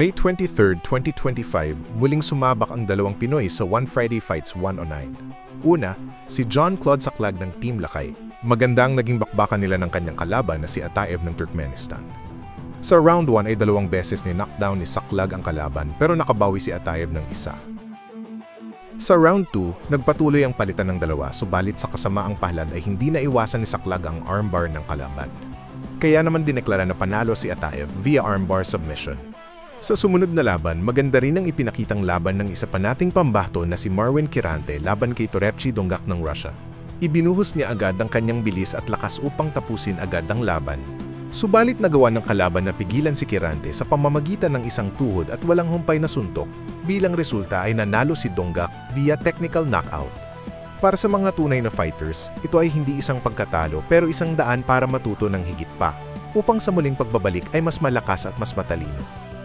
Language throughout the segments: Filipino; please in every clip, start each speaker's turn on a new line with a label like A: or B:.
A: May 23, 2025, muling sumabak ang dalawang Pinoy sa One Friday Fights 109. Una, si John Claude Saklag ng Team Lakay. Magandang naging bakbakan nila ng kanyang kalaban na si Ataev ng Turkmenistan. Sa round 1 ay 2 beses ni knockdown ni Saklag ang kalaban pero nakabawi si Ataev ng isa. Sa round 2, nagpatuloy ang palitan ng dalawa subalit sa kasamaang palad ay hindi naiwasan ni Saklag ang armbar ng kalaban. Kaya naman dineklara na panalo si Ataev via armbar submission. Sa sumunod na laban, maganda rin ang ipinakitang laban ng isa pa nating pambato na si Marwin Kirante laban kay Torebchi Donggak ng Russia. Ibinuhos niya agad ang kanyang bilis at lakas upang tapusin agad ang laban. Subalit nagawa ng kalaban na pigilan si Kirante sa pamamagitan ng isang tuhod at walang humpay na suntok. Bilang resulta ay nanalo si Donggak via technical knockout. Para sa mga tunay na fighters, ito ay hindi isang pagkatalo pero isang daan para matuto ng higit pa, upang sa muling pagbabalik ay mas malakas at mas matalino.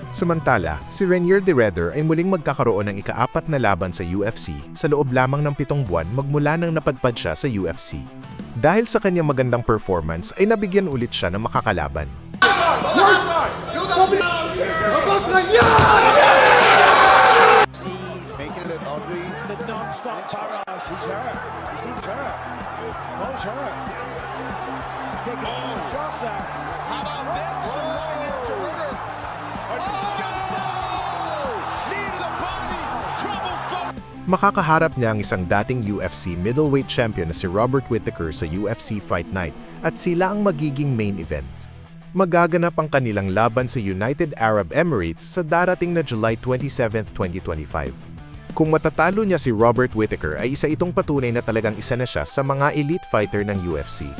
A: Samantala, si Renier de Redder ay muling magkakaroon ng ika-4 na laban sa UFC sa loob lamang ng 7 buwan magmula nang napadpad siya sa UFC. Dahil sa kanyang magandang performance ay nabigyan ulit siya ng makakalaban. Makakaharap niya ang isang dating UFC middleweight champion na si Robert Whittaker sa UFC Fight Night at sila ang magiging main event. Magaganap ang kanilang laban sa United Arab Emirates sa darating na July 27, 2025. Kung matatalo niya si Robert Whittaker ay isa itong patunay na talagang isa na siya sa mga elite fighter ng UFC.